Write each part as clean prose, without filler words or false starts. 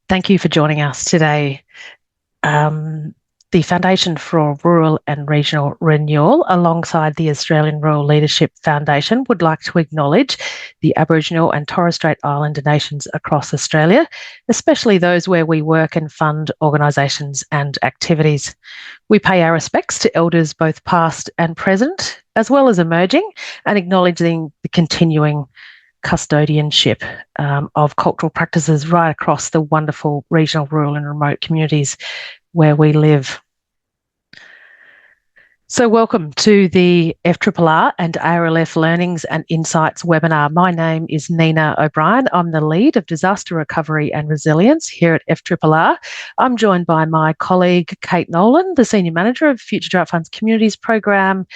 Thank you for joining us today. The Foundation for Rural and Regional Renewal, alongside the Australian Rural Leadership Foundation, would like to acknowledge the Aboriginal and Torres Strait Islander nations across Australia, especially those where we work and fund organisations and activities. We pay our respects to elders both past and present, as well as emerging, and acknowledging the continuing custodianship of cultural practices right across the wonderful regional, rural and remote communities where we live. So welcome to the FRRR and ARLF Learnings and Insights webinar. My name is Nina O'Brien. I'm the lead of Disaster Recovery and Resilience here at FRRR. I'm joined by my colleague Kate Nolan, the Senior Manager of Future Drought Fund's Communities Program,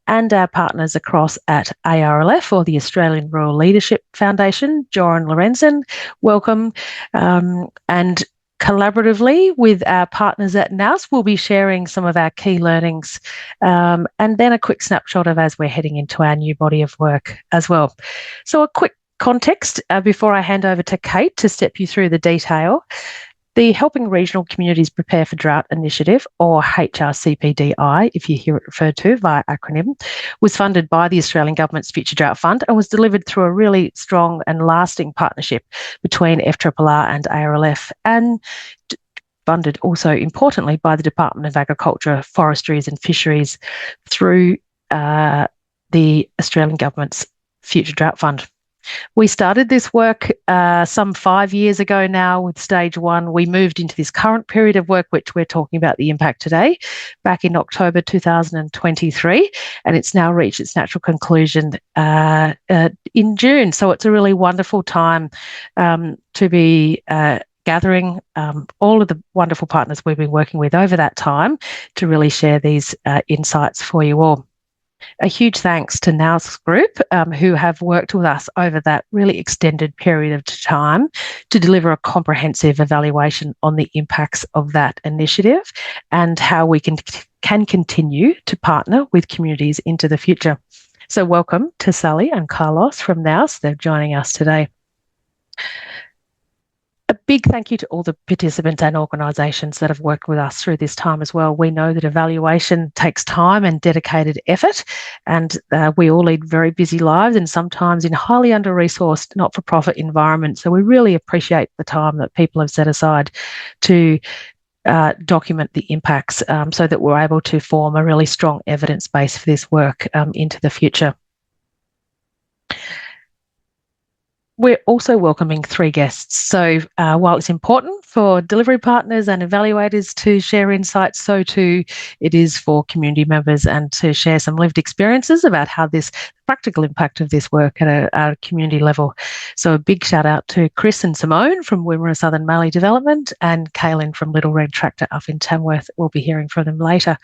and our partners across at ARLF, or the Australian Rural Leadership Foundation, Joran Lorenzen. Welcome. And collaboratively with our partners at Nous, we'll be sharing some of our key learnings and then a quick snapshot of as we're heading into our new body of work as well. So a quick context before I hand over to Kate to step you through the detail. The Helping Regional Communities Prepare for Drought Initiative, or HRCPDI, if you hear it referred to via acronym, was funded by the Australian Government's Future Drought Fund and was delivered through a really strong and lasting partnership between FRRR and ARLF, and funded also importantly by the Department of Agriculture, Forestries and Fisheries through the Australian Government's Future Drought Fund. We started this work some 5 years ago now with stage one. We moved into this current period of work, which we're talking about the impact today, back in October 2023, and it's now reached its natural conclusion in June. So it's a really wonderful time to be gathering all of the wonderful partners we've been working with over that time to really share these insights for you all. A huge thanks to Nous Group, who have worked with us over that really extended period of time to deliver a comprehensive evaluation on the impacts of that initiative and how we can continue to partner with communities into the future. So welcome to Sally and Carlos from Nous. They're joining us today. A big thank you to all the participants and organisations that have worked with us through this time as well. We know that evaluation takes time and dedicated effort, and we all lead very busy lives and sometimes in highly under-resourced, not-for-profit environments. So we really appreciate the time that people have set aside to document the impacts so that we're able to form a really strong evidence base for this work into the future. We're also welcoming 3 guests. So while it's important for delivery partners and evaluators to share insights, so too it is for community members and to share some lived experiences about how this practical impact of this work at a community level. So a big shout out to Chris and Simone from Wimmera Southern Mallee Development and Kaylin from Little Red Tractor up in Tamworth. We'll be hearing from them later.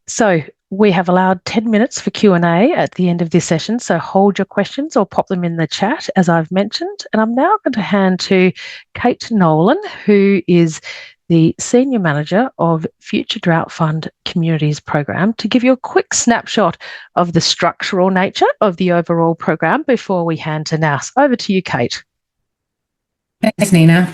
So we have allowed 10 minutes for Q&A at the end of this session, so hold your questions or pop them in the chat, as I've mentioned. And I'm now going to hand to Kate Nolan, who is the Senior Manager of Future Drought Fund Communities Program, to give you a quick snapshot of the structural nature of the overall program before we hand to Nous. Over to you, Kate. Thanks, Nina.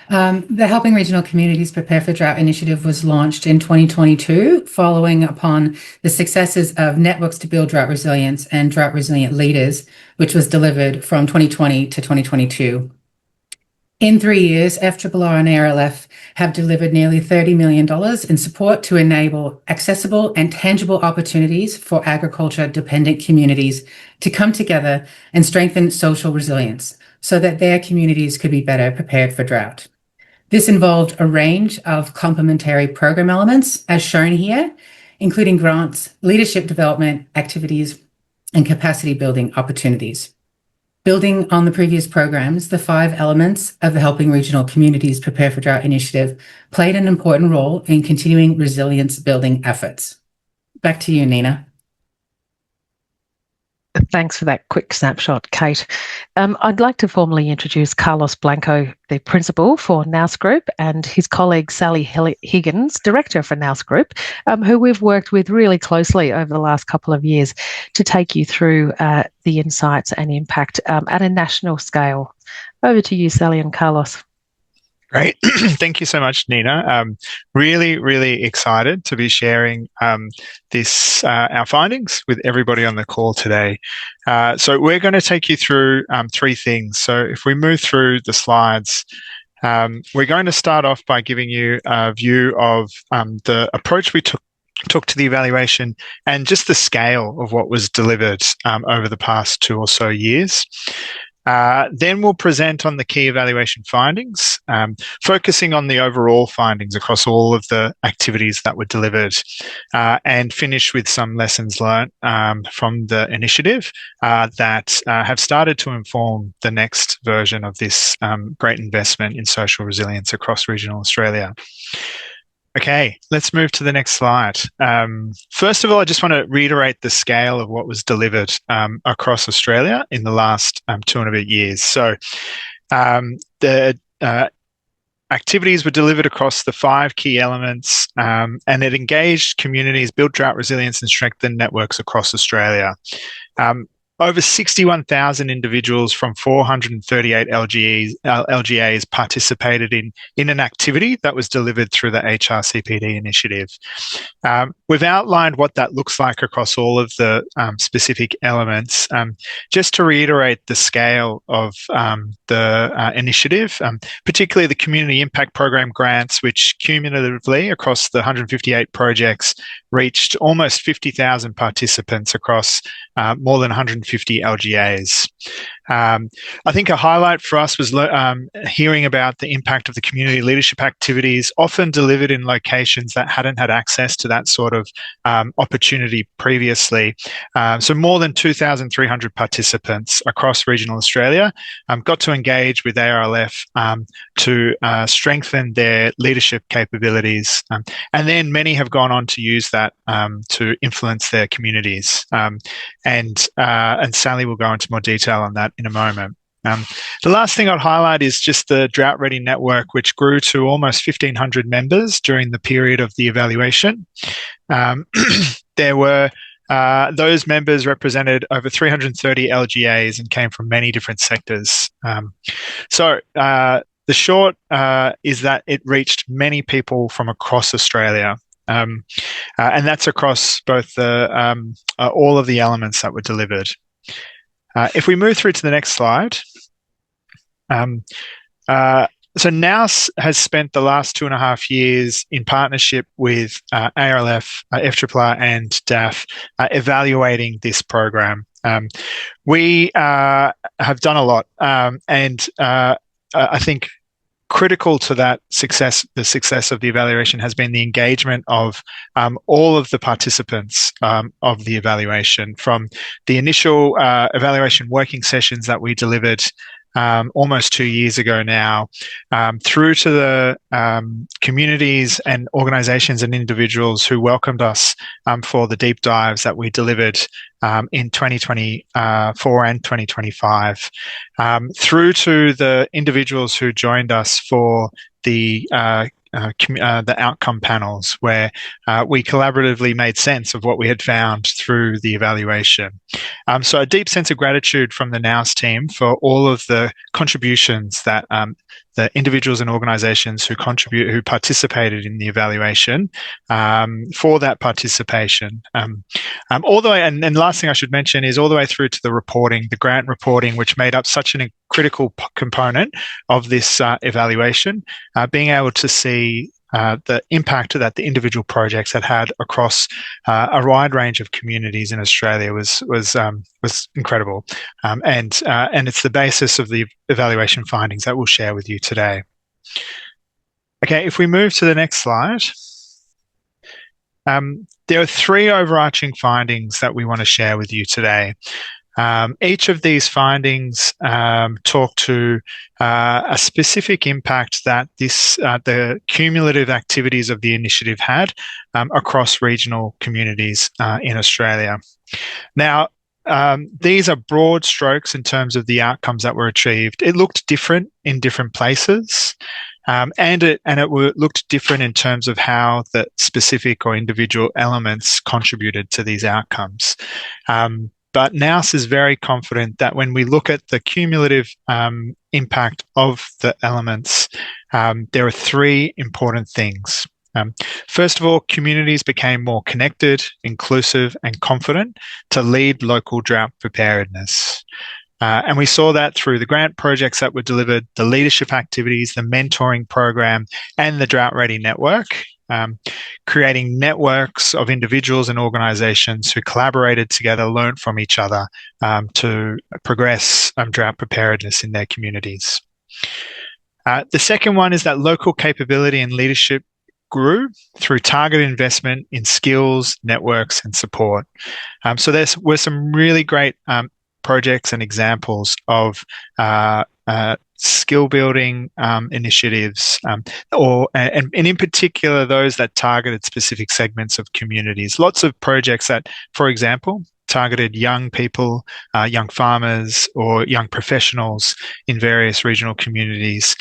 The Helping Regional Communities Prepare for Drought Initiative was launched in 2022, following upon the successes of Networks to Build Drought Resilience and Drought Resilient Leaders, which was delivered from 2020 to 2022. In 3 years, FRRR and ARLF have delivered nearly $30 million in support to enable accessible and tangible opportunities for agriculture-dependent communities to come together and strengthen social resilience so that their communities could be better prepared for drought. This involved a range of complementary program elements, as shown here, including grants, leadership development activities, and capacity building opportunities. Building on the previous programs, the 5 elements of the Helping Regional Communities Prepare for Drought Initiative played an important role in continuing resilience building efforts. Back to you, Nina. Thanks for that quick snapshot, Kate. I'd like to formally introduce Carlos Blanco, the principal for Nous Group, and his colleague Sally Higgins, director for Nous Group, who we've worked with really closely over the last couple of years to take you through the insights and impact at a national scale. Over to you, Sally and Carlos. Great. Thank you so much, Nina. Really, really excited to be sharing our findings with everybody on the call today. So we're going to take you through three things. So if we move through the slides, we're going to start off by giving you a view of the approach we took to the evaluation and just the scale of what was delivered over the past 2 or so years. Then we'll present on the key evaluation findings, focusing on the overall findings across all of the activities that were delivered, and finish with some lessons learned from the initiative that have started to inform the next version of this great investment in social resilience across regional Australia. Okay, let's move to the next slide. First of all, I just want to reiterate the scale of what was delivered across Australia in the last 2 and a bit years. So the activities were delivered across the 5 key elements, and it engaged communities, built drought resilience and strengthened networks across Australia. Over 61,000 individuals from 438 LGAs participated in an activity that was delivered through the HRCPDI initiative. We've outlined what that looks like across all of the specific elements. Just to reiterate the scale of the initiative, particularly the Community Impact Program grants, which cumulatively across the 158 projects reached almost 50,000 participants across more than 150 LGAs. I think a highlight for us was hearing about the impact of the community leadership activities, often delivered in locations that hadn't had access to that sort of opportunity previously. So more than 2,300 participants across regional Australia got to engage with ARLF to strengthen their leadership capabilities. And then many have gone on to use that to influence their communities. And Sally will go into more detail on that in a moment. The last thing I'd highlight is just the Drought Ready Network, which grew to almost 1,500 members during the period of the evaluation. There were those members represented over 330 LGAs and came from many different sectors. So the short is that it reached many people from across Australia. And that's across both all of the elements that were delivered. If we move through to the next slide, so Nous has spent the last 2.5 years in partnership with ARLF, FRRR and DAF evaluating this program. We have done a lot, and I think critical to that success, the success of the evaluation, has been the engagement of all of the participants of the evaluation, from the initial evaluation working sessions that we delivered almost 2 years ago now, through to the communities and organisations and individuals who welcomed us for the deep dives that we delivered in 2024 and 2025, through to the individuals who joined us for the outcome panels, where we collaboratively made sense of what we had found through the evaluation. So a deep sense of gratitude from the Nous team for all of the contributions that the individuals and organisations who participated in the evaluation, for that participation. All the way, and last thing I should mention is all the way through to the reporting, the grant reporting, which made up such a critical component of this evaluation, being able to see the impact that the individual projects had across a wide range of communities in Australia was incredible, and it's the basis of the evaluation findings that we'll share with you today. Okay, if we move to the next slide. There are 3 overarching findings that we want to share with you today. Each of these findings talk to a specific impact that the cumulative activities of the initiative had across regional communities in Australia. Now, these are broad strokes in terms of the outcomes that were achieved. It looked different in different places, and it looked different in terms of how the specific or individual elements contributed to these outcomes. But Nous is very confident that when we look at the cumulative impact of the elements, there are three important things. First of all, communities became more connected, inclusive, and confident to lead local drought preparedness. And we saw that through the grant projects that were delivered, the leadership activities, the mentoring program, and the Drought Ready Network, creating networks of individuals and organisations who collaborated together, learned from each other to progress drought preparedness in their communities. The second one is that local capability and leadership grew through targeted investment in skills, networks, and support. So there were some really great projects and examples of skill building initiatives, and in particular those that targeted specific segments of communities. Lots of projects that, for example, targeted young people, young farmers, or young professionals in various regional communities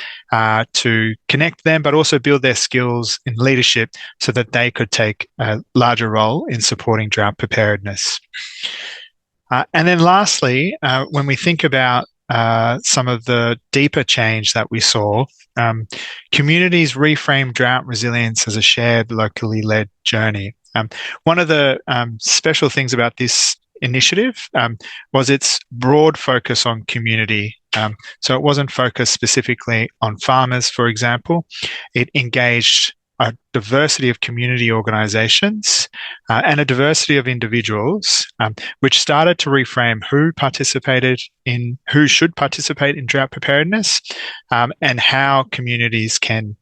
to connect them, but also build their skills in leadership so that they could take a larger role in supporting drought preparedness. And then lastly, when we think about some of the deeper change that we saw, communities reframed drought resilience as a shared, locally led journey. One of the special things about this initiative was its broad focus on community. So it wasn't focused specifically on farmers, for example. It engaged a diversity of community organisations and a diversity of individuals, which started to reframe who should participate in drought preparedness, and how communities can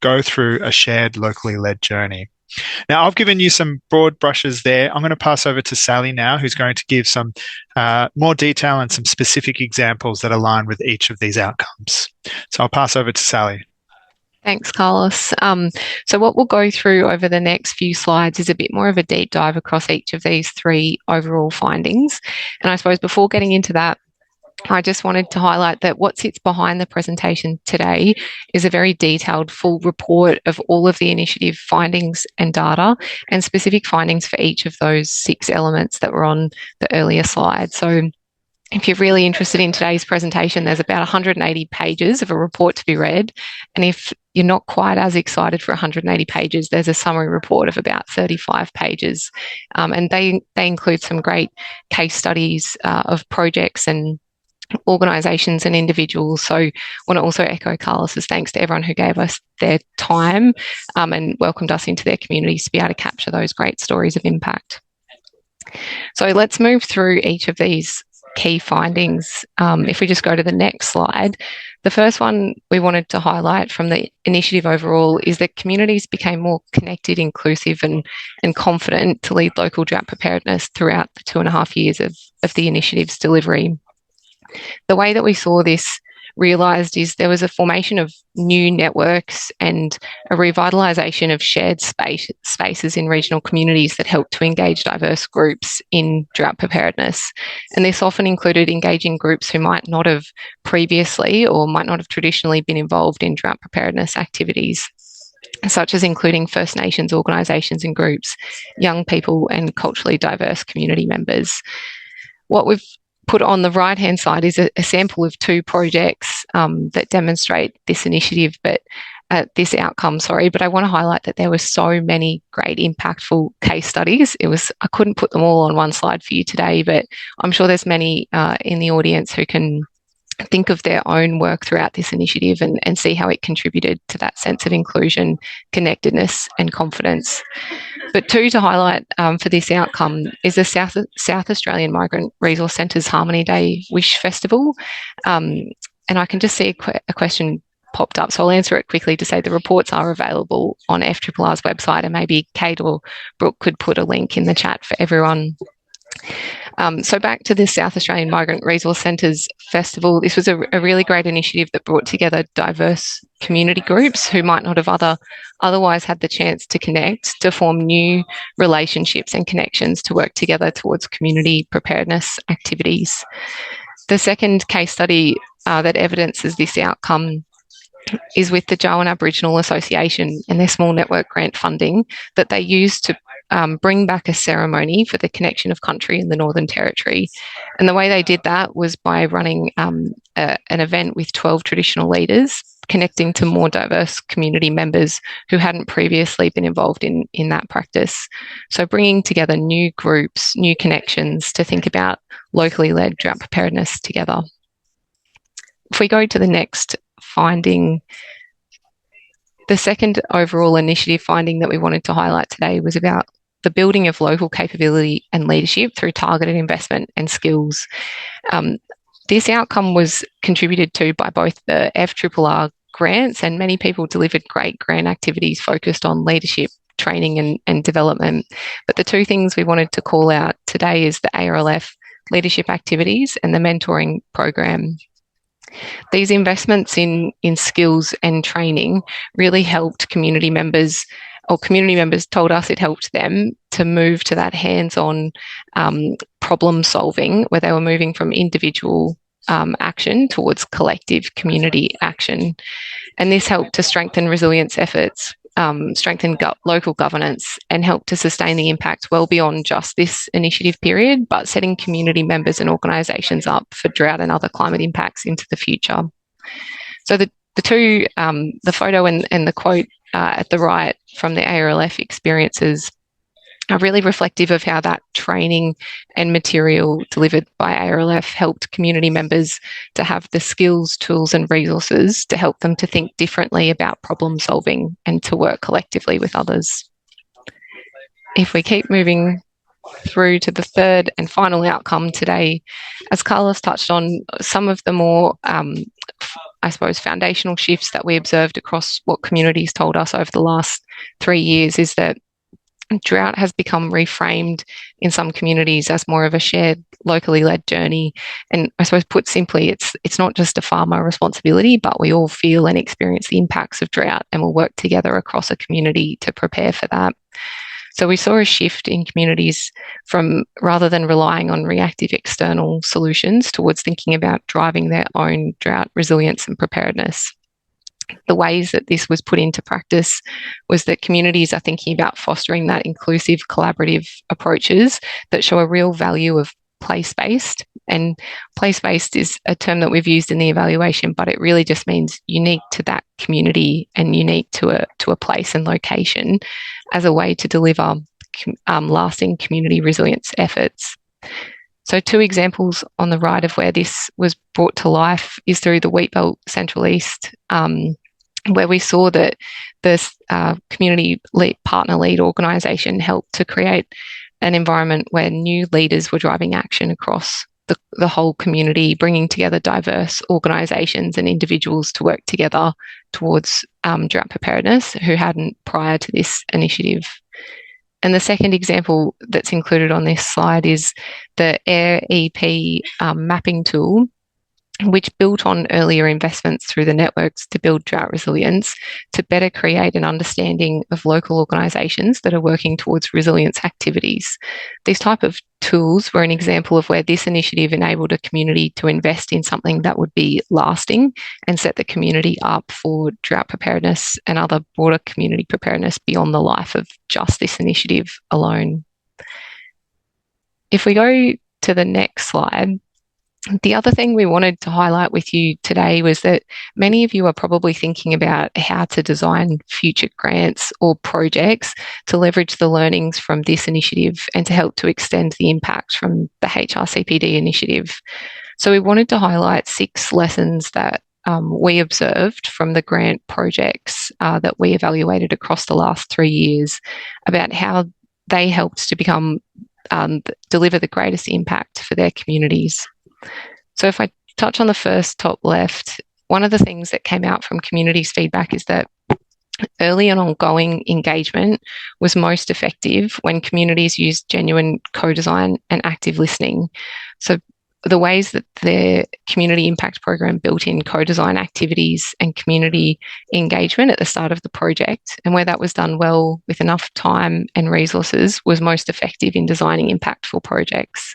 go through a shared, locally led journey. Now, I've given you some broad brushes there. I'm going to pass over to Sally now, who's going to give some more detail and some specific examples that align with each of these outcomes. So I'll pass over to Sally. Thanks, Carlos. So what we'll go through over the next few slides is a bit more of a deep dive across each of these three overall findings. And I suppose before getting into that, I just wanted to highlight that what sits behind the presentation today is a very detailed full report of all of the initiative findings and data, and specific findings for each of those 6 elements that were on the earlier slide. So if you're really interested in today's presentation, there's about 180 pages of a report to be read. And if you're not quite as excited for 180 pages, there's a summary report of about 35 pages. And they include some great case studies of projects and organisations and individuals. So I want to also echo Carlos's thanks to everyone who gave us their time and welcomed us into their communities to be able to capture those great stories of impact. So let's move through each of these key findings. If we just go to the next slide, the first one we wanted to highlight from the initiative overall is that communities became more connected, inclusive, and confident to lead local drought preparedness throughout the 2.5 years of the initiative's delivery. The way that we saw this realised is there was a formation of new networks and a revitalisation of shared spaces in regional communities that helped to engage diverse groups in drought preparedness. And this often included engaging groups who might not have previously or might not have traditionally been involved in drought preparedness activities, such as including First Nations organisations and groups, young people, and culturally diverse community members. What we've put on the right-hand side is a sample of 2 projects that demonstrate this initiative, but this outcome, but I want to highlight that there were so many great impactful case studies. I couldn't put them all on one slide for you today, but I'm sure there's many in the audience who can think of their own work throughout this initiative and see how it contributed to that sense of inclusion, connectedness, and confidence. But 2 to highlight for this outcome is the South Australian Migrant Resource Centre's Harmony Day Wish Festival. And I can just see a question popped up, so I'll answer it quickly to say the reports are available on FRRR's website, and maybe Kate or Brooke could put a link in the chat for everyone. So back to the South Australian Migrant Resource Centres Festival, this was a really great initiative that brought together diverse community groups who might not have otherwise had the chance to connect, to form new relationships and connections to work together towards community preparedness activities. The second case study that evidences this outcome is with the Jawoyn Aboriginal Association and their small network grant funding that they used to bring back a ceremony for the connection of country in the Northern Territory. And the way they did that was by running an event with 12 traditional leaders, connecting to more diverse community members who hadn't previously been involved in that practice. So bringing together new groups, new connections to think about locally led drought preparedness together. If we go to the next finding, the second overall initiative finding that we wanted to highlight today was about the building of local capability and leadership through targeted investment and skills. This outcome was contributed to by both the FRRR grants, and many people delivered great grant activities focused on leadership, training and development. But the two things we wanted to call out today is the ARLF leadership activities and the mentoring program. These investments in skills and training really helped community members, or community members told us it helped them to move to that hands-on problem solving, where they were moving from individual action towards collective community action. And this helped to strengthen resilience efforts, strengthen local governance, and help to sustain the impact well beyond just this initiative period, but setting community members and organisations up for drought and other climate impacts into the future. So the two, the photo and the quote at the right from the ARLF experiences are really reflective of how that training and material delivered by ARLF helped community members to have the skills, tools and resources to help them to think differently about problem solving and to work collectively with others. If we keep moving through to the third and final outcome today, as Carlos touched on, some of the more, I suppose, foundational shifts that we observed across what communities told us over the last 3 years is that drought has become reframed in some communities as more of a shared, locally led journey. And I suppose put simply, it's not just a farmer responsibility, but we all feel and experience the impacts of drought and will work together across a community to prepare for that. So we saw a shift in communities from, rather than relying on reactive external solutions, towards thinking about driving their own drought resilience and preparedness. The ways that this was put into practice was that communities are thinking about fostering that inclusive, collaborative approaches that show a real value of place-based. And place-based is a term that we've used in the evaluation, but it really just means unique to that community and unique to a place and location as a way to deliver lasting community resilience efforts. So two examples on the right of where this was brought to life is through the Wheatbelt Central East, where we saw that this community partner lead organisation helped to create an environment where new leaders were driving action across the whole community, bringing together diverse organisations and individuals to work together towards drought preparedness who hadn't prior to this initiative. And the second example that's included on this slide is the ARLF mapping tool, which built on earlier investments through the networks to build drought resilience to better create an understanding of local organisations that are working towards resilience activities. These type of tools were an example of where this initiative enabled a community to invest in something that would be lasting and set the community up for drought preparedness and other broader community preparedness beyond the life of just this initiative alone. If we go to the next slide, the other thing we wanted to highlight with you today was that many of you are probably thinking about how to design future grants or projects to leverage the learnings from this initiative and to help to extend the impact from the HRCPD initiative. So we wanted to highlight 6 lessons that we observed from the grant projects that we evaluated across the last 3 years about how they helped to deliver the greatest impact for their communities. So if I touch on the first top left, one of the things that came out from communities' feedback is that Early and ongoing engagement was most effective when communities used genuine co-design and active listening. So the ways that the community impact program built in co-design activities and community engagement at the start of the project, and where that was done well with enough time and resources, was most effective in designing impactful projects.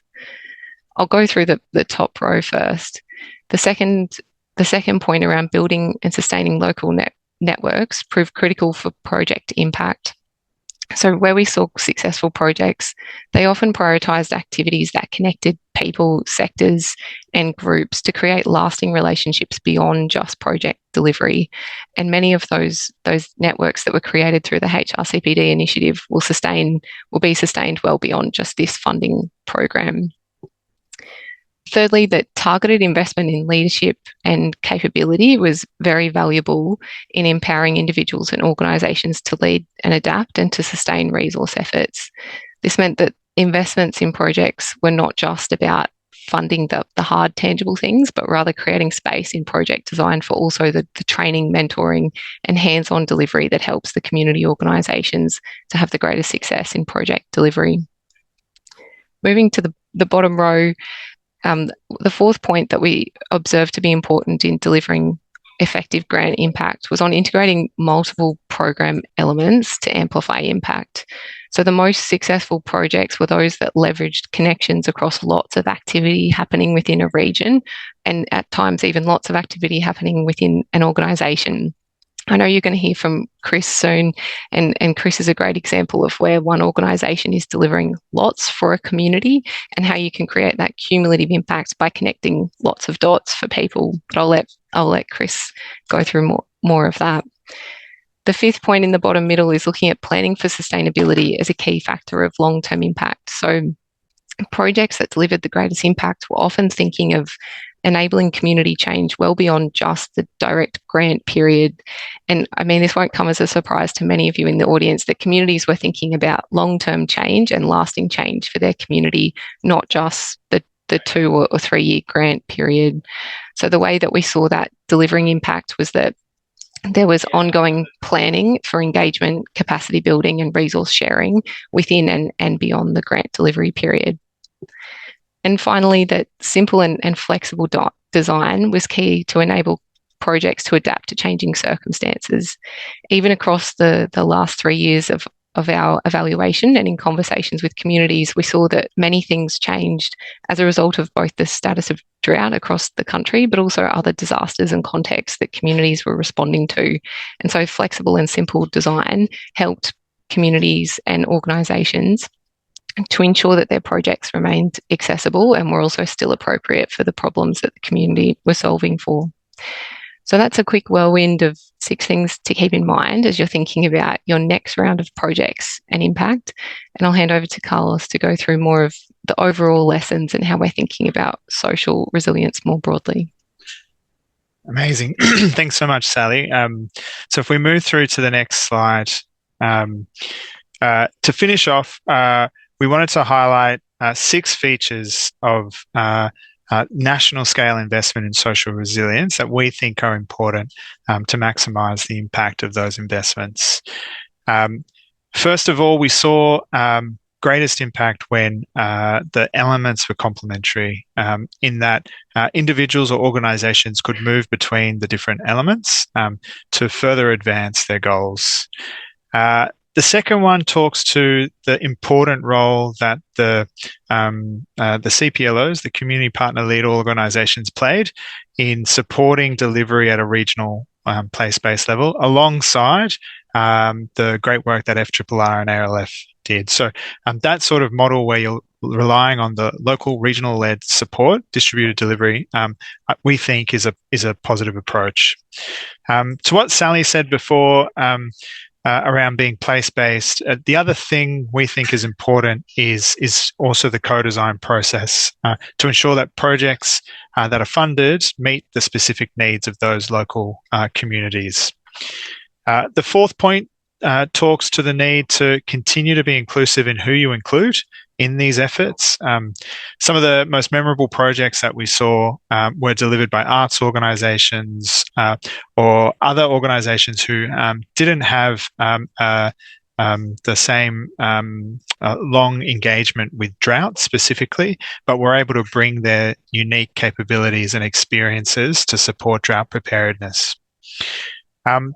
I'll go through the top row first. The second point around building and sustaining local networks proved critical for project impact. So where we saw successful projects, they often prioritised activities that connected people, sectors and groups to create lasting relationships beyond just project delivery. And many of those networks that were created through the HRCPD initiative will be sustained well beyond just this funding program. Thirdly, that targeted investment in leadership and capability was very valuable in empowering individuals and organisations to lead and adapt and to sustain resource efforts. This meant that investments in projects were not just about funding the hard, tangible things, but rather creating space in project design for also the training, mentoring and hands-on delivery that helps the community organisations to have the greatest success in project delivery. Moving to the bottom row, the fourth point that we observed to be important in delivering effective grant impact was on integrating multiple program elements to amplify impact. So the most successful projects were those that leveraged connections across lots of activity happening within a region, and at times even lots of activity happening within an organisation. I know you're going to hear from Chris soon, and Chris is a great example of where one organisation is delivering lots for a community and how you can create that cumulative impact by connecting lots of dots for people. But I'll let Chris go through more of that. The fifth point in the bottom middle is looking at planning for sustainability as a key factor of long-term impact. So projects that delivered the greatest impact were often thinking of enabling community change well beyond just the direct grant period. And I mean, this won't come as a surprise to many of you in the audience that communities were thinking about long-term change and lasting change for their community, not just the 2 or 3 year grant period. So the way that we saw that delivering impact was that there was ongoing planning for engagement, capacity building and resource sharing within and beyond the grant delivery period. And finally, that simple and flexible design was key to enable projects to adapt to changing circumstances. Even across the last 3 years of our evaluation and in conversations with communities, we saw that many things changed as a result of both the status of drought across the country, but also other disasters and contexts that communities were responding to. And so flexible and simple design helped communities and organisations to ensure that their projects remained accessible and were also still appropriate for the problems that the community was solving for. So that's a quick whirlwind of 6 things to keep in mind as you're thinking about your next round of projects and impact. And I'll hand over to Carlos to go through more of the overall lessons and how we're thinking about social resilience more broadly. Amazing. Thanks so much, Sally. So if we move through to the next slide, to finish off, we wanted to highlight 6 features of national scale investment in social resilience that we think are important to maximise the impact of those investments. First of all, we saw greatest impact when the elements were complementary, in that individuals or organisations could move between the different elements to further advance their goals. The second one talks to the important role that the CPLOs, the community partner lead organisations, played in supporting delivery at a regional place-based level, alongside the great work that FRRR and ARLF did. So that sort of model where you're relying on the local regional-led support, distributed delivery, we think is a positive approach. To what Sally said before, around being place-based, the other thing we think is important is also the co-design process to ensure that projects that are funded meet the specific needs of those local communities. The fourth point talks to the need to continue to be inclusive in who you include in these efforts. Some of the most memorable projects that we saw were delivered by arts organisations or other organisations who didn't have the same long engagement with drought specifically, but were able to bring their unique capabilities and experiences to support drought preparedness.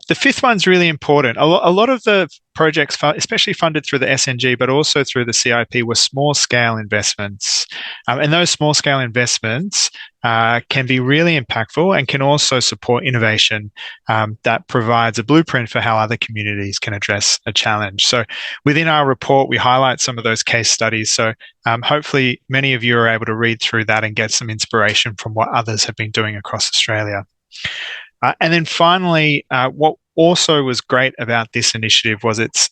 The fifth one's really important. A lot of the projects, especially funded through the SNG, but also through the CIP, were small-scale investments. And those small-scale investments can be really impactful and can also support innovation that provides a blueprint for how other communities can address a challenge. So within our report, we highlight some of those case studies. So hopefully many of you are able to read through that and get some inspiration from what others have been doing across Australia. And then finally, what also was great about this initiative was its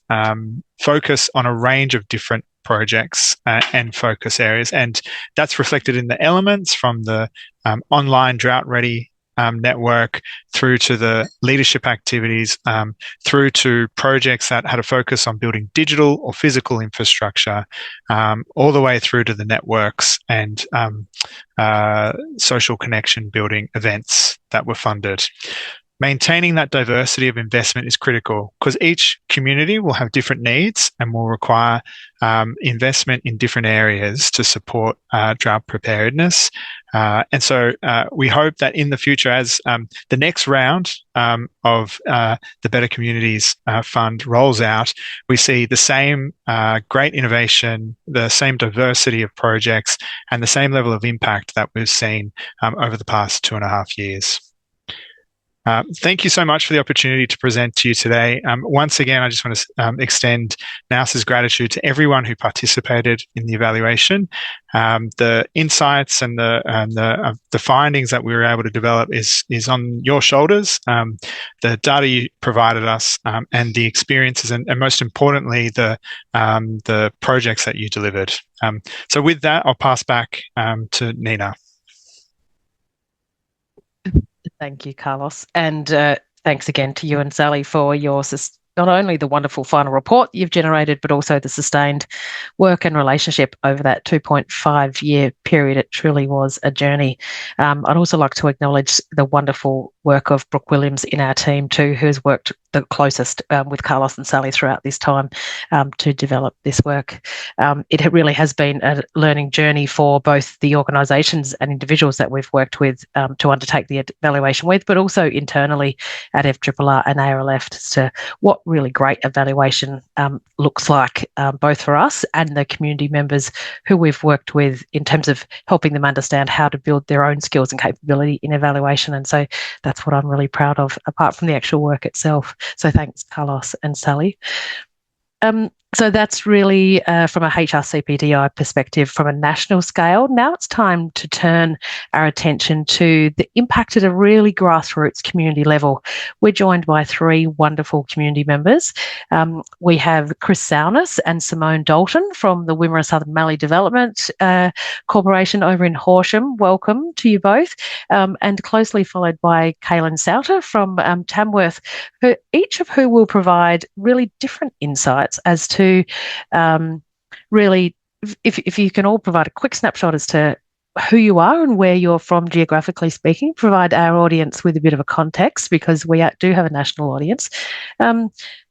focus on a range of different projects and focus areas. And that's reflected in the elements from the online drought ready network through to the leadership activities, through to projects that had a focus on building digital or physical infrastructure, all the way through to the networks and social connection building events that were funded. Maintaining that diversity of investment is critical because each community will have different needs and will require investment in different areas to support drought preparedness. And so we hope that in the future, as the next round of the Better Communities Fund rolls out, we see the same great innovation, the same diversity of projects, and the same level of impact that we've seen over the past 2.5 years. Thank you so much for the opportunity to present to you today. Once again, I just want to extend NAUS's gratitude to everyone who participated in the evaluation. The insights and the findings that we were able to develop is on your shoulders. The data you provided us and the experiences and most importantly the projects that you delivered. So with that, I'll pass back to Nina. Thank you, Carlos. And thanks again to you and Sally for your not only the wonderful final report you've generated, but also the sustained work and relationship over that 2.5-year period. It truly was a journey. I'd also like to acknowledge the wonderful work of Brooke Williams in our team too, who has worked the closest with Carlos and Sally throughout this time to develop this work. It really has been a learning journey for both the organisations and individuals that we've worked with to undertake the evaluation with, but also internally at FRRR and ARLF as to what really great evaluation looks like, both for us and the community members who we've worked with in terms of helping them understand how to build their own skills and capability in evaluation. And so that's what I'm really proud of, apart from the actual work itself. So thanks, Carlos and Sally. So that's really from a HRCPDI perspective from a national scale. Now it's time to turn our attention to the impact at a really grassroots community level. We're joined by 3 wonderful community members. We have Chris Saunis and Simone Dalton from the Wimmera Southern Mallee Development Corporation over in Horsham. Welcome to you both. And closely followed by Kaylin Souter from Tamworth, each of who will provide really different insights as to really, if you can all provide a quick snapshot as to who you are and where you're from geographically speaking, provide our audience with a bit of a context because we do have a national audience.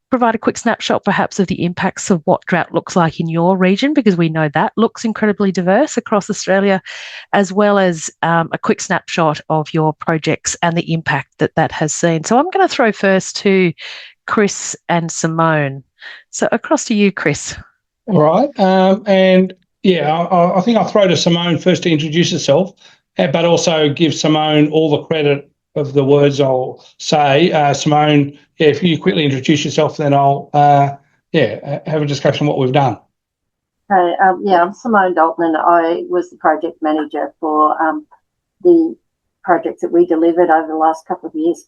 Provide a quick snapshot perhaps of the impacts of what drought looks like in your region, because we know that looks incredibly diverse across Australia, as well as a quick snapshot of your projects and the impact that that has seen. So I'm going to throw first to Chris and Simone. So across to you, Chris. All right. And yeah, I think I'll throw to Simone first to introduce herself, but also give Simone all the credit of the words I'll say. Simone, yeah, if you quickly introduce yourself, then I'll have a discussion on what we've done. Okay. I'm Simone Dalton, and I was the project manager for the projects that we delivered over the last couple of years.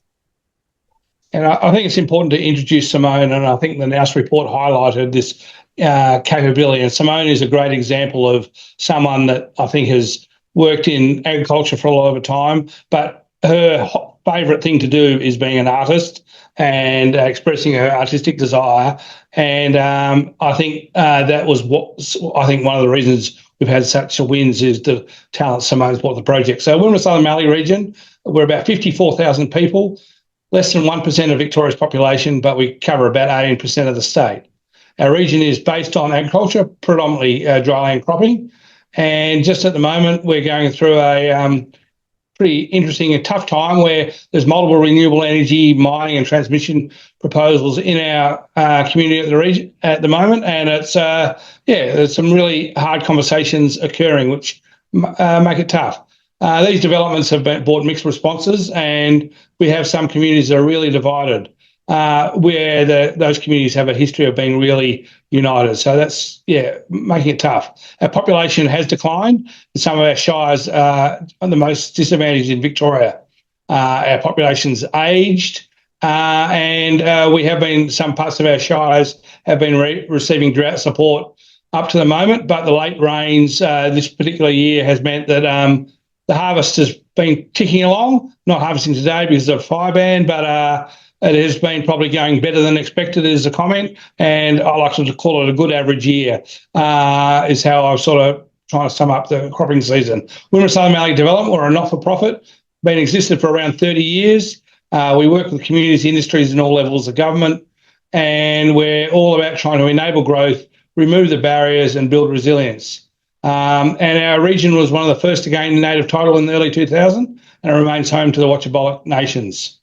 And I think it's important to introduce Simone, and I think the Nous report highlighted this capability. And Simone is a great example of someone that I think has worked in agriculture for a lot of time, but her favourite thing to do is being an artist and expressing her artistic desire. And I think that was one of the reasons we've had such a wins is the talent Simone's brought to the project. So Wimmera Southern Mallee region, we're about 54,000 people, less than 1% of Victoria's population, but we cover about 18% of the state. Our region is based on agriculture, predominantly dryland cropping. And just at the moment, we're going through a pretty interesting and tough time where there's multiple renewable energy, mining and transmission proposals in our community at the moment. And it's, there's some really hard conversations occurring, which make it tough. These developments have brought mixed responses, and we have some communities that are really divided, where those communities have a history of being really united. So that's, making it tough. Our population has declined. Some of our shires are the most disadvantaged in Victoria. Our population's aged, and we have been, some parts of our shires have been receiving drought support up to the moment, but the late rains this particular year has meant that the harvest has been ticking along, not harvesting today because of fire ban, but it has been probably going better than expected is a comment, and I like to call it a good average year, is how I was sort of trying to sum up the cropping season. Wimmera Southern Mallee Development, we're a not-for-profit, been existed for around 30 years. We work with communities, industries and all levels of government, and we're all about trying to enable growth, remove the barriers and build resilience. And our region was one of the first to gain native title in the early 2000s, and it remains home to the Watchabollock Nations.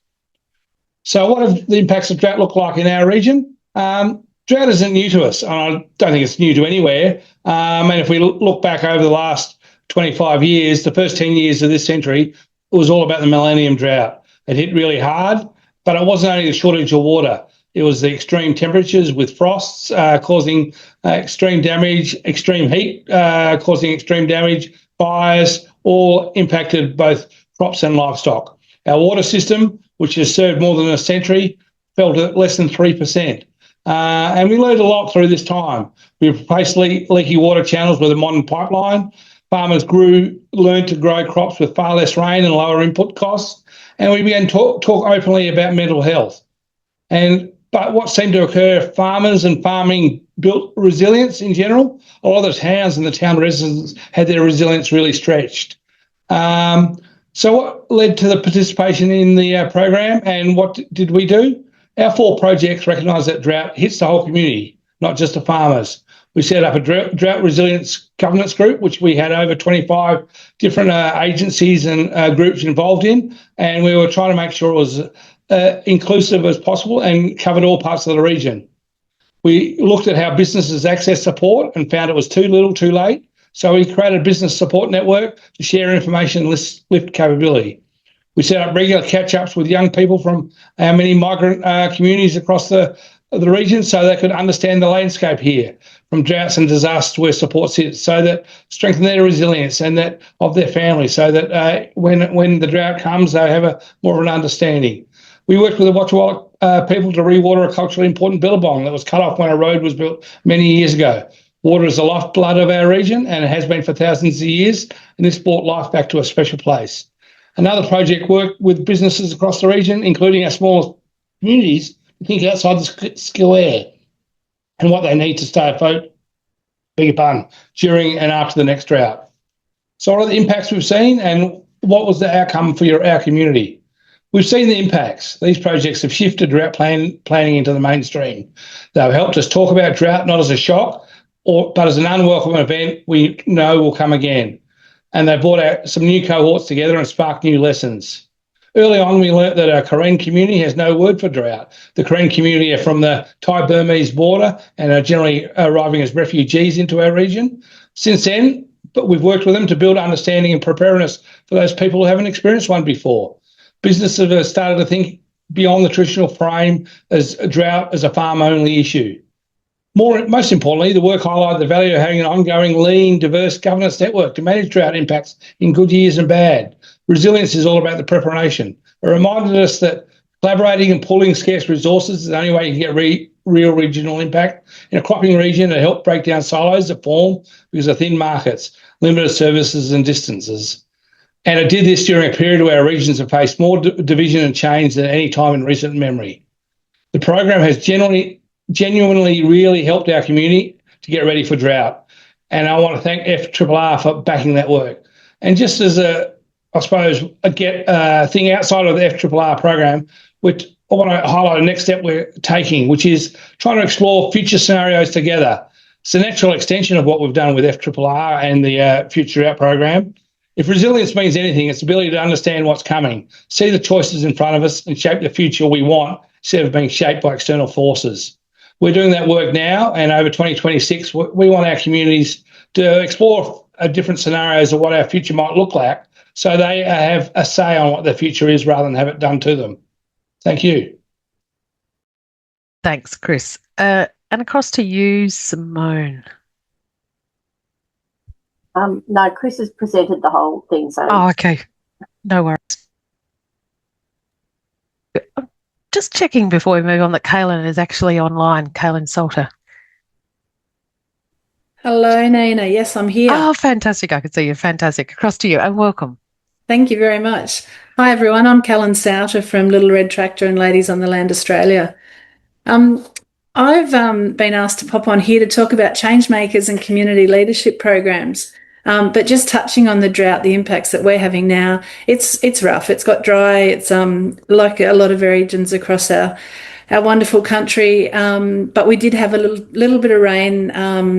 So what have the impacts of drought look like in our region? Drought isn't new to us. I don't think it's new to anywhere. And if we look back over the last 25 years, the first 10 years of this century, it was all about the millennium drought. It hit really hard, but it wasn't only the shortage of water. It was the extreme temperatures with frosts causing extreme damage, extreme heat causing extreme damage, fires, all impacted both crops and livestock. Our water system, which has served more than a century, fell to less than 3%. And we learned a lot through this time. We replaced leaky water channels with a modern pipeline. Farmers learned to grow crops with far less rain and lower input costs. And we began to talk openly about mental health. But what seemed to occur, farmers and farming built resilience in general. A lot of the towns and the town residents had their resilience really stretched. So what led to the participation in the program, and what did we do? Our 4 projects recognise that drought hits the whole community, not just the farmers. We set up a drought resilience governance group, which we had over 25 different agencies and groups involved in, and we were trying to make sure it was inclusive as possible and covered all parts of the region. We looked at how businesses access support and found it was too little, too late. So we created a business support network to share information and lift capability. We set up regular catch-ups with young people from our many migrant communities across the region so they could understand the landscape here, from droughts and disasters where support sits, so that strengthen their resilience and that of their families, so that when the drought comes, they have more of an understanding. We worked with the Watchabollock people to rewater a culturally important billabong that was cut off when a road was built many years ago. Water is the lifeblood of our region, and it has been for thousands of years, and this brought life back to a special place. Another project worked with businesses across the region, including our smallest communities, to think outside the square and what they need to stay afloat, during and after the next drought. So what are the impacts we've seen, and what was the outcome for our community? We've seen the impacts. These projects have shifted drought planning into the mainstream. They've helped us talk about drought not as a shock, but as an unwelcome event we know will come again. And they brought out some new cohorts together and sparked new lessons. Early on, we learnt that our Karen community has no word for drought. The Karen community are from the Thai-Burmese border and are generally arriving as refugees into our region. Since then, we've worked with them to build understanding and preparedness for those people who haven't experienced one before. Businesses have started to think beyond the traditional frame as a drought as a farm-only issue. Most importantly, the work highlighted the value of having an ongoing, lean, diverse governance network to manage drought impacts in good years and bad. Resilience is all about the preparation. It reminded us that collaborating and pooling scarce resources is the only way you can get real regional impact. In a cropping region, it helped break down silos that form because of thin markets, limited services and distances. And it did this during a period where our regions have faced more division and change than any time in recent memory. The program has genuinely really helped our community to get ready for drought. And I want to thank FRRR for backing that work. And just as a thing outside of the FRRR program, which I want to highlight the next step we're taking, which is trying to explore future scenarios together. It's a natural extension of what we've done with FRRR and the Future Out program. If resilience means anything, it's the ability to understand what's coming, see the choices in front of us and shape the future we want instead of being shaped by external forces. We're doing that work now, and over 2026, we want our communities to explore different scenarios of what our future might look like so they have a say on what their future is rather than have it done to them. Thank you. Thanks, Chris. And across to you, Simone. No, Chris has presented the whole thing. So. Oh, okay. No worries. Just checking before we move on that Kaylin is actually online. Kaylin Salter. Hello, Nina. Yes, I'm here. Oh, fantastic. I can see you. Fantastic. Across to you and welcome. Thank you very much. Hi, everyone. I'm Kaylin Salter from Little Red Tractor and Ladies on the Land Australia. I've been asked to pop on here to talk about change makers and community leadership programs. But just touching on the drought, the impacts that we're having now, it's rough. It's got dry. It's like a lot of regions across our wonderful country. But we did have a little bit of rain